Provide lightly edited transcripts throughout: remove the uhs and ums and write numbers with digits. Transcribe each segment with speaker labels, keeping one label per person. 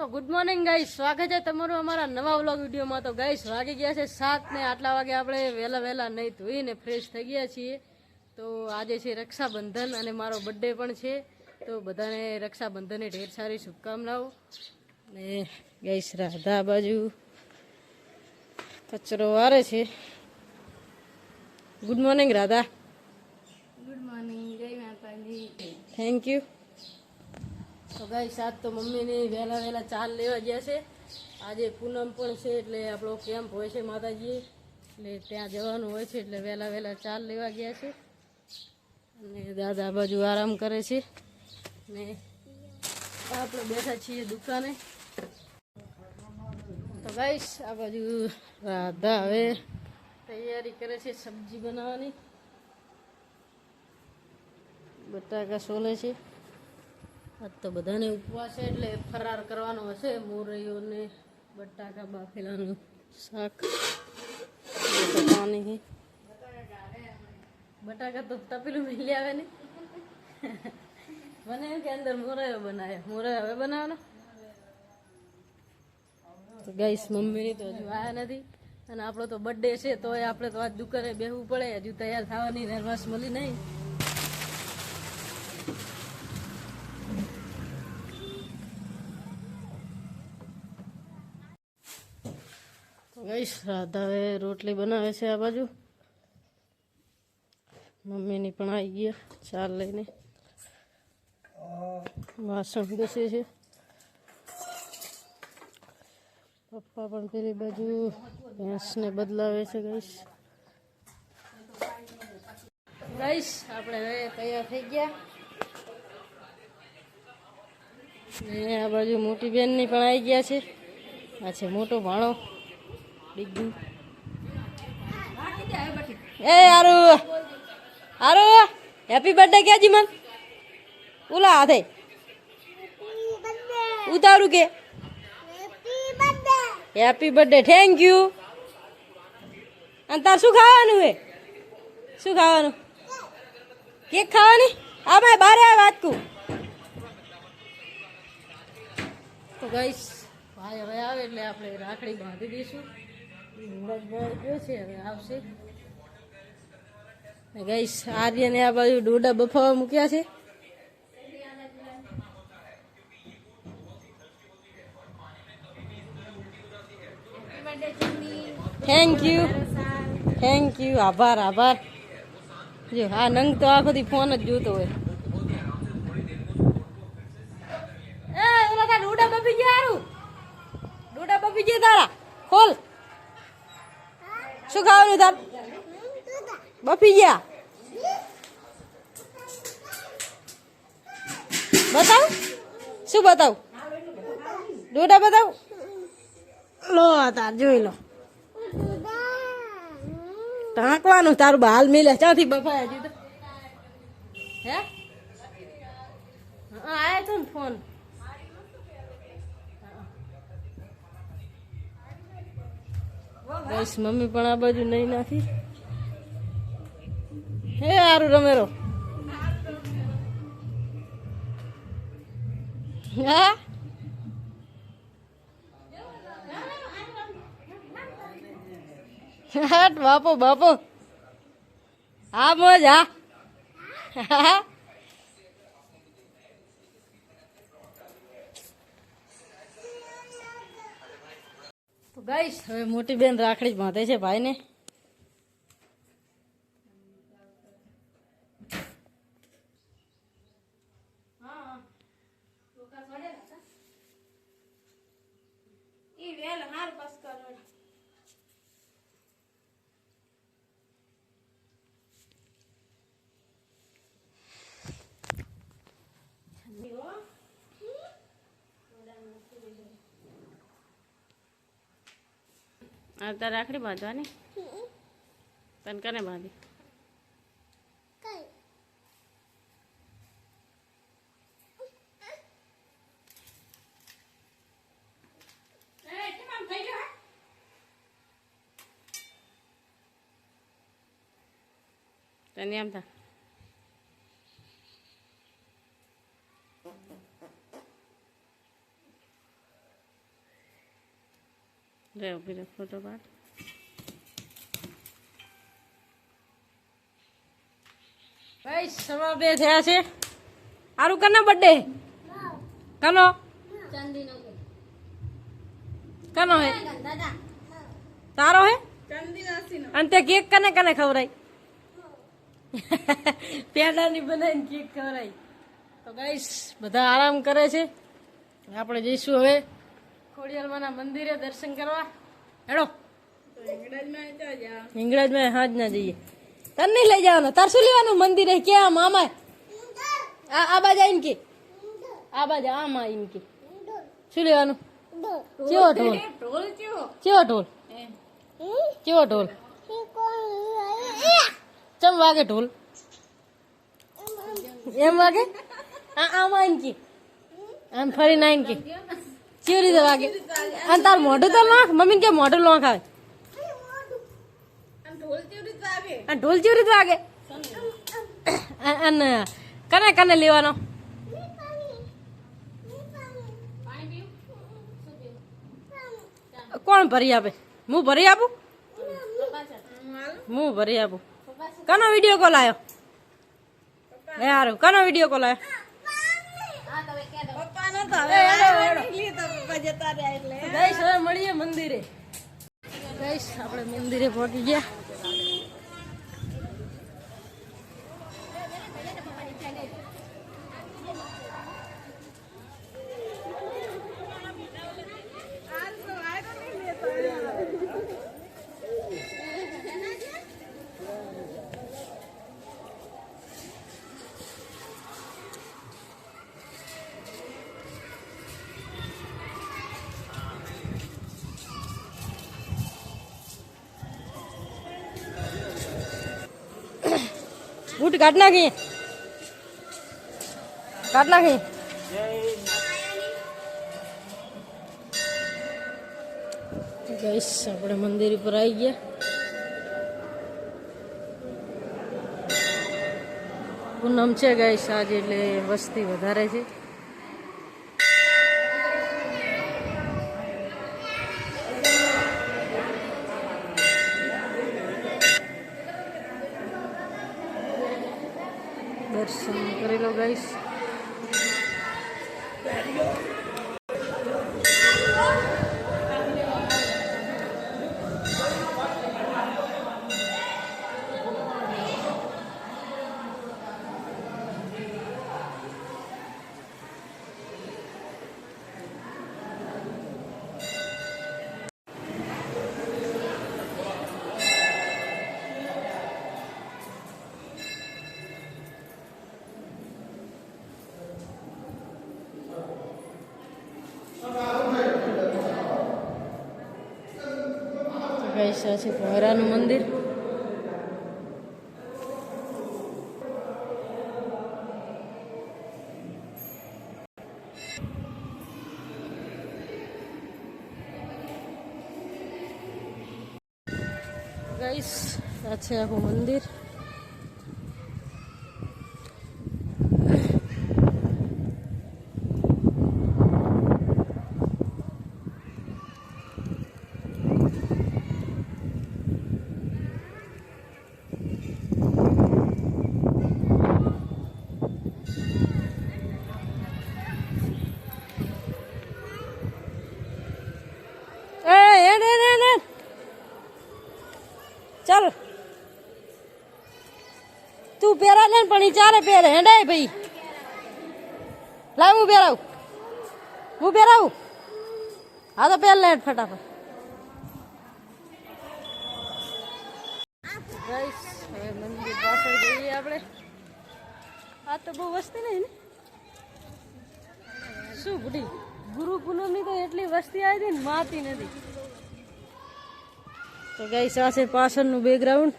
Speaker 1: તો good morning guys, સ્વાગત છે તમારું અમારા નવા વ્લોગ વિડીયોમાં। તો ગાઈસ વાગી ગયા છે 7 ને આટલા વાગે આપણે વહેલા નહીં ધોઈને ફ્રેશ થઈ ગયા છીએ। તો આજે છે રક્ષાબંધન અને મારો બર્થડે પણ છે, તો બધાને રક્ષાબંધનની ઢેર સારી શુભકામનાઓ। ને ગાઈસ રાધા બાજુ કચરો વારે છે। Good morning Radha.
Speaker 2: Good morning, જય માતાજી।
Speaker 1: Thank you. તો ગાઈસ આજ તો મમ્મીની વહેલા ચાલ લેવા ગયા છે। આજે પૂનમ પણ છે એટલે આપણો કેમ્પ હોય છે માતાજી, એટલે ત્યાં જવાનું હોય છે, એટલે વહેલા ચાલ લેવા ગયા છે। અને દાદા બાજુ આરામ કરે છે ને આપણે બેઠા છીએ દુકાને। તો ગાઈસ આ બાજુ રાધા હવે તૈયારી કરે છે સબ્જી બનાવવાની। બટાકા સોલે છે। આજ તો બધાને ઉપવાસ છે એટલે ફરાર કરવાનો હશે। મોરૈયો ને બટાકા બાફેલાનું શાક, બટાકા તો તપેલું મિલી આવે ને મને એમ કે અંદર મોરૈયો બનાવે, મોરૈયો હવે બનાવવાનો। તો ગાઈસ મમ્મીની તો હજુ આવ્યા નથી અને આપણો તો બર્થડે છે, તો આપણે તો આજ દુકાને બેસવું પડે। હજુ તૈયાર થવાની નર્વસ મળી નહીં। ગાઈસ રાધા હવે રોટલી બનાવે છે આ બાજુ, મમ્મીની પણ આવી ગયા ચાલ લઈને, વાસણ ઘસે છે। પપ્પા પણ પેલી બાજુ ભેંસને બદલાવે છે। ગાઈસ આપણે હવે તૈયાર થઈ ગયા ને આ બાજુ મોટી બેનની પણ આવી ગયા છે। આ છે મોટો ભાણો ડીગુ। એ આરુ હેપી બર્થડે કેજી મન, ઉલા હાથે ઉતારું કે હેપી બર્થડે, થેન્ક યુ। અને તાર શું ખાવાનું હે, શું ખાવાનું? કેક ખાવાની? આ બારે આ વાત કું। તો ગાઈસ ભાઈ હવે આવે એટલે આપણે રાખડી બાંધી દઈશું। મુરતભાઈ ગયો છે, હવે આવશે। ગાઈસ આર્યને આ બાજુ ડોડા બફાવા મૂક્યા છે। થેન્ક યુ, આભાર। જો હા નંગ તો આખો દી ફોન જ જોતો હોય। ડોડા બફી ગયા, હારું ડોડા બફી ગયા તારા, ખોલ। શું ખાવાનું તાર? બફી ગયા, બતાવ શું બતાવ? ડોડા બતાવ, લો તાર જોઈ લો। ટાંકવાનું તારું હાલ મિલે ક્યાંથી બફાયા હજી તો? હે આયા તો ને ફોન। બસ મમ્મી પણ આ બાજુ નહીં નાખી। હે હારું રમેરો, હા બાપો હા મોજ હા। તો ગાઈસ હવે મોટી બેન રાખડી બાંધે છે ભાઈને। આ તાર રાખડી બાંધવાની, તને કને બાંધી? તને એમ થા રે ઉભી રે ફોટો પાડ. ગાઈસ સવા 2 થયા છે. આરું કનો બર્થડે? કનો?
Speaker 2: ચાંદીનો
Speaker 1: કનો હે?
Speaker 2: દાદા
Speaker 1: તારો હે?
Speaker 2: ચાંદીનો
Speaker 1: અને તે કેક કને કને ખવરાઈ? પેડાની બનાવીને કેક ખવરાઈ. તો ગાઈસ બધા આરામ કરે છે. આપણે જઈશું હવે ખોડિયાલમાના મંદિરે દર્શન કરવા. હેડો હિંગળાજમાં હાજ ના જઈએ. તને નહીં લઈ જવાનો. તાર શું લેવાનું મંદિરે? ક્યાં મામા? આ બાજુ આવીને કે આ બાજુ આમાં આવીને કે શું લેવાનું? કેવો ઢોલ? કેવો ઢોલ? કેવો ઢોલ? ચમ વાગે ઢોલ? એમ વાગે? આમાં આવીને કે આમ ફરીને આવીને કે કેવી રીતે વાગે? અને તાર મોઢું તો લોંખ. મમ્મી કે મોઢું લોંખ આવે. આ ઢોલ કેવી રીતે વાગે? અને કને કને લેવાનો? કોણ ભરી આપે? હું ભરી આપું? હું ભરી આપું. કનો વિડીયો કોલ આવ્યો? હે હારું કનો વિડીયો કોલ આવ્યો? ગાઈસ હવે મળીએ મંદિરે. ગાઈસ આપણે મંદિરે પહોંચી ગયા. બૂટ કાઢ નાખી. કાઢ નાખી. ગાઈસ આપણે મંદિર ઉપર આવી ગયા. પૂનમ છે ગાઈસ આજે એટલે વસ્તી વધારે છે. દર્શન કરી લો ગાઈસ. ગાઈસ આ છે ભોયરાનું મંદિર. ગાઈસ આ છે આખું મંદિર. ચાલ તું પહેરા લે પણ ઈ ચારે પહેરે. હેડાય ભાઈ લાવ હું પહેરાવું. હું પહેરાવું. હા તો પહેર લે ફટાફટ. ગાઈસ હવે મંદિર પાછળ જઈએ આપણે. આ તો બહુ વસ્તી નહીં ને શું બુઢી? ગુરુ પૂનમની તો એટલી વસ્તી આવી હતી ને માતી નથી. તો ગાઈસ આ છે પાછળનું બેકગ્રાઉન્ડ.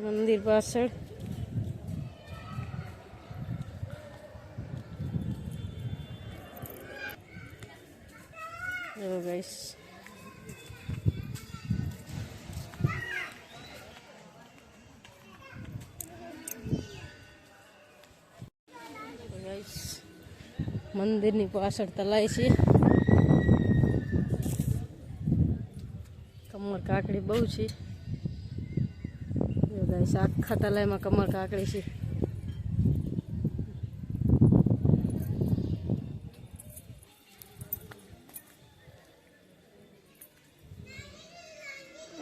Speaker 1: મંદિર પાછળ જો ગાઈસ મંદિરની પાછળ તલાઈ છે. કમળ કાકડી બહુ છે. ગાઈસ આખા તલાઈમાં કમળ કાકડી છે.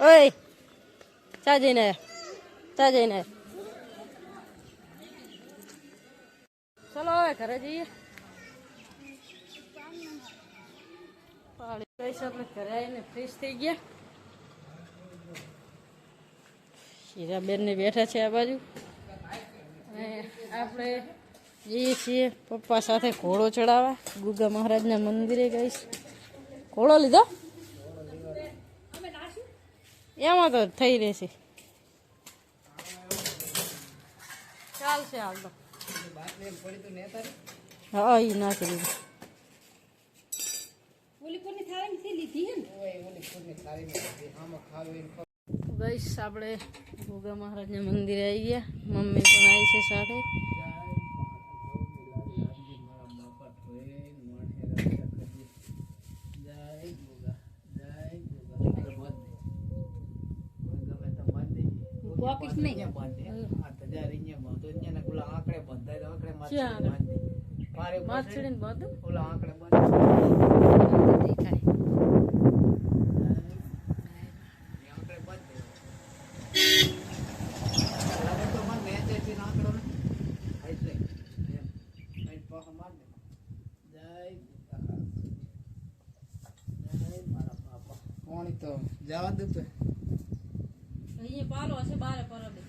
Speaker 1: ઓય ચા જઈને ચલો હવે ઘરે જઈએ. આપણે ઘરે આવીને ફ્રેશ થઈ ગયા. હીરાબેન ને બેઠા છે આ બાજુ. અને આપણે જઈએ છીએ પપ્પા સાથે ઘોડો ચડાવવા ગુગા મહારાજના મંદિરે. ગઈશ ઘોડો લીધો એમાં તો થઈ રહેશે. ચાલશે હાલ તો. હા એ નાખી દીધું. ગઈશ આપણે ગોગા મહારાજના મંદિરે આવી ગયા. મમ્મી પણ આવી છે સાથે.
Speaker 3: તો જવા દે તો
Speaker 1: અહીંયા પાલો હશે બારે પરબે.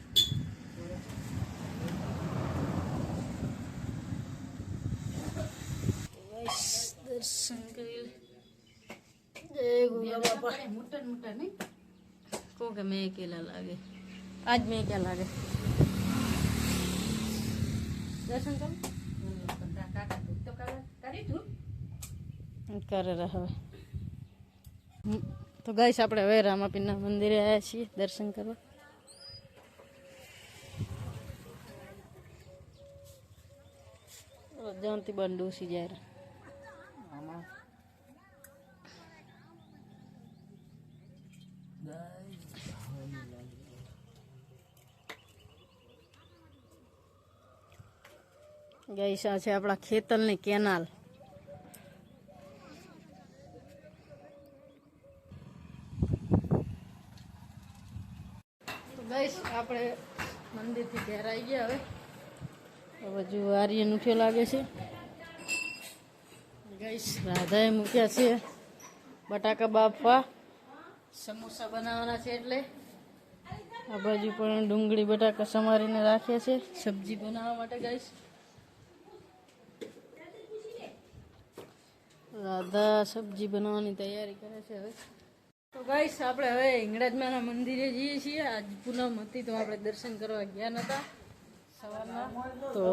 Speaker 1: દર્શન કરી જય ગોગા બાપા. મોટા મોટા નહીં કહો કે મેં કેલા લાગે. આજ મેં ક્યાં લાગે. દર્શન કરો કરે હવે. તો ગાઈસ આપણે હવે રામાપીરના મંદિરે આવ્યા છીએ દર્શન કરવા. જયંતી બન ડોસી જાય આમાં. ગાઈસ આ છે આપણા ખેતરની કેનાલ. ગાઈસ આપણે મંદિરથી ઘેર આવી ગયા. હવે જો આર્યન ઉઠ્યો લાગે છે. ગાઈસ રાધાએ મૂક્યા છે બટાકા બાફવા. સમોસા બનાવવાના છે એટલે આ બાજુ પણ ડુંગળી બટાકા સમારીને રાખ્યા છે સબ્જી બનાવવા માટે. ગાઈસ રાધા સબ્જી બનાવવાની તૈયારી કરે છે હવે. તો ગાઈસ આપણે હવે હિંગળાજમાના મંદિરે જઈએ છીએ. આજ પૂનમ હતી તો આપણે દર્શન કરવા ગયા નતા સવારના. તો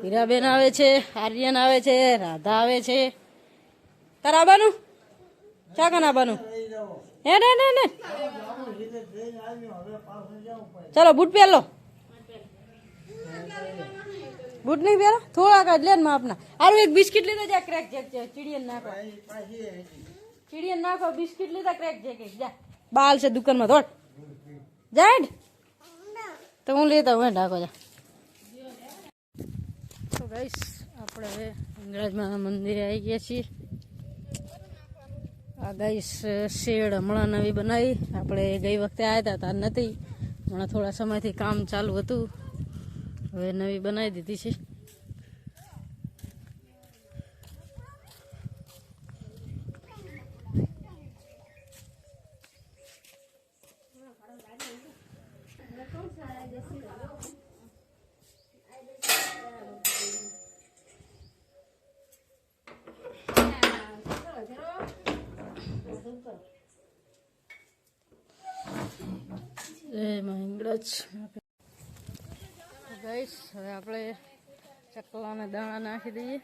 Speaker 1: હીરાબેન આવે છે, આર્યન આવે છે, રાધા આવે છે. તાર આવવાનું ચા કાન આવવાનું હે ને ચલો બૂટ પહેર લો. બૂટ નહીં પહેરો થોડા કાઢ લે ને આપના. આરું એક બિસ્કિટ લીધો જા ક્રેક ચીડિયન નાખો. ચીડિયન નાખો બિસ્કિટ લીધા ક્રેક જા બાલ છે દુકાનમાં થોડ જાય તો હું લેતા હું ઢાકો જા. તો ગાઈસ આપણે હવે હિંગળાજમાં મંદિરે આવી ગયા છીએ. આ ગાઈસ શેડ હમણાં નવી બનાવી. આપણે ગઈ વખતે આવ્યા હતા તાર નથી. હમણાં થોડા સમયથી કામ ચાલુ હતું. હવે નવી બનાવી દીધી છે. ગાઈસ હવે આપણે ચકલાને દાણા નાખી દઈએ.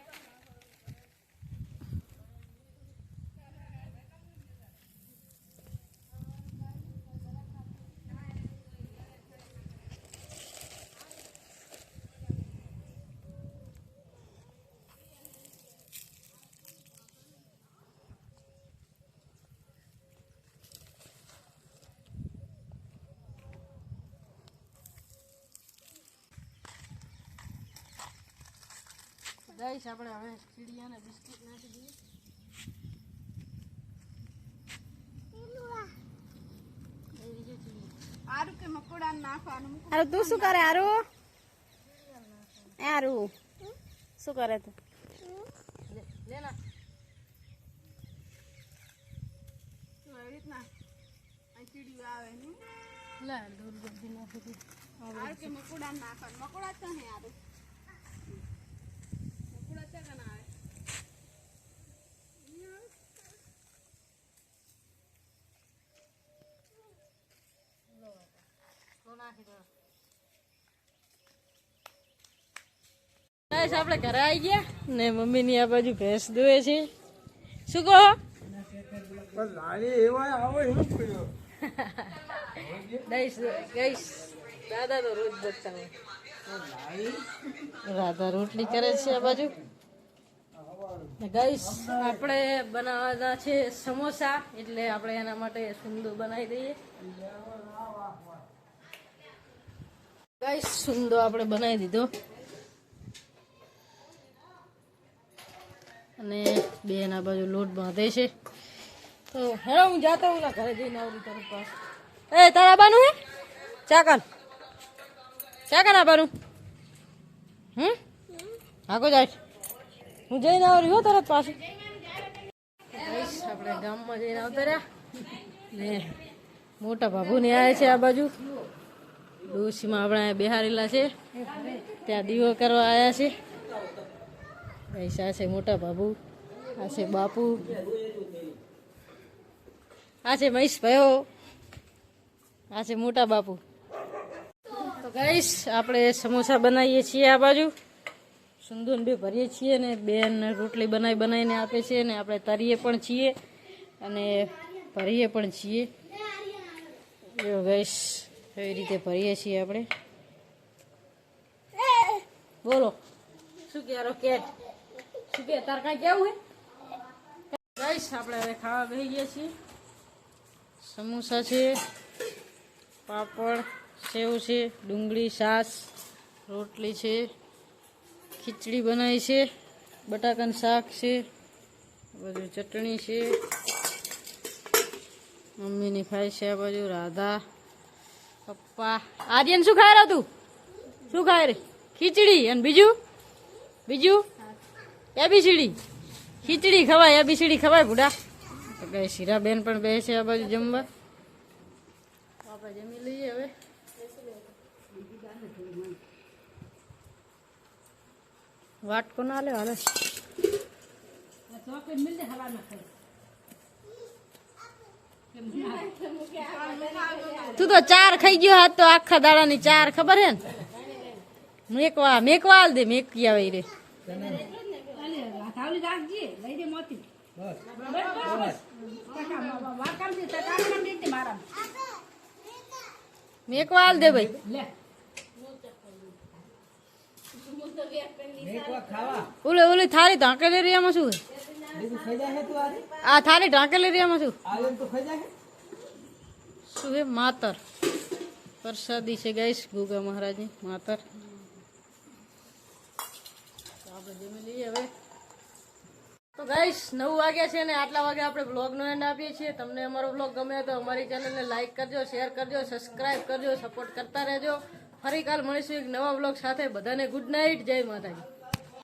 Speaker 1: ગાઈસ આપણે હવે ચીડિયાને બિસ્કિટ નાખી દઈએ.
Speaker 2: આરું કે મકોડા નાખવાનું
Speaker 4: આરું તું શું કરે આરું આરું શું કરે તું
Speaker 1: લે ના
Speaker 2: એવી રીતના આ ચીડિયું આવે ને
Speaker 1: લે દૂર બધી નાખી દઈએ.
Speaker 2: આરું કે મકોડા નાખવાનું મકોડા તો હે આરું મકોડા છે કે ના આવે
Speaker 1: ગાઈસ આપણે ઘરે આવી ગયા ને મમ્મીની આ બાજુ ભેંસ દોવે છે. શું કહો? ગાઈસ દાદા તો રોજ બોલતા હોય. રાધા રોટલી કરે છે આ બાજુ. ગાઈસ આપણે બનાવવાના છે સમોસા, એટલે આપણે એના માટે સુંદો બનાવી દઈએ. ગાઈસ સુંદો આપણે બનાવી દીધો અને બેન આ બાજુ લોટ બાંધે છે. તો હેલો હું જાતો હું ઘરે જઈને આવું તારું પાસ. એ તારા બાનું હે ચાકન આવવાનું? આગો જાય હું જઈને આવી હો તરત પાછું. આપણે ગામમાં જઈને આવતા રહ્યા ને મોટા બાબુને આવ્યા છે આ બાજુ. ડોશીમાં આપણે બિહારેલા છે, ત્યાં દીવો કરવા આવ્યા છે. આ છે મોટા બાબુ, આ છે બાપુ, આ છે મહેશ ભાઈઓ, આ છે મોટા બાપુ. તો ગાઈસ આપણે સમોસા બનાવીએ છીએ આ બાજુ. સુંદુન બે ભરીએ છીએ ને બેન રોટલી બનાવીને આપે છે ને આપણે તરીએ પણ છીએ અને ભરીએ પણ છીએ. જો ગાઈસ એવી રીતે ભરીએ છીએ આપણે. બોલો શું કહેરો કેટ? શું કે તાર કાંઈ કેવું હે? ગાઈસ આપણે હવે ખાવા બેસી ગયા છીએ. સમોસા છે, પાપડ, સેવ છે, ડુંગળી, છાશ, રોટલી છે, ખીચડી બનાવી છે, બટાકાનું શાક છે, બધું ચટણી છે. મમ્મીની ખાય છે આ બાજુ રાધા, પપ્પા. આર્યન શું ખાય રહ્યા તું? શું ખાય રે? ખીચડી. અને બીજું એબીસીડી. ખીચડી ખવાય, એબીસીડી ખવાય બુડા. તો કઈ શીરાબેન પણ બે છે આ બાજુ જમવા. આપણે જમી લઈએ હવે. વાટકો ના લે હાલે. તું તો 4 ખાઈ ગયો હાથ તો આખા દાડાની 4 ખબર હે ને? મેકવાલ દે મેકી આવે રે. મેકવાલ દે ભાઈ. ઓલી થાળી ઢાંકેલી રહ્યા શું? આ થાળી ઢાંકેલી રહ્યા શું હે? માતર પ્રસાદી છે ગાઈસ, ગોગા મહારાજની માતર. આપણે જમી લઈએ હવે. તો ગાઈસ 9 વાગ્યા છે ને આટલા વાગે આપણે બ્લોગનો એન્ડ આપીએ છીએ. તમને અમારો બ્લોગ ગમે તો અમારી ચેનલને લાઈક કરજો, શેર કરજો, સબસ્ક્રાઈબ કરજો, સપોર્ટ કરતા રહેજો. ફરી કાલ મળીશું એક નવા બ્લોગ સાથે. બધાને ગુડ નાઇટ, જય માતાજી.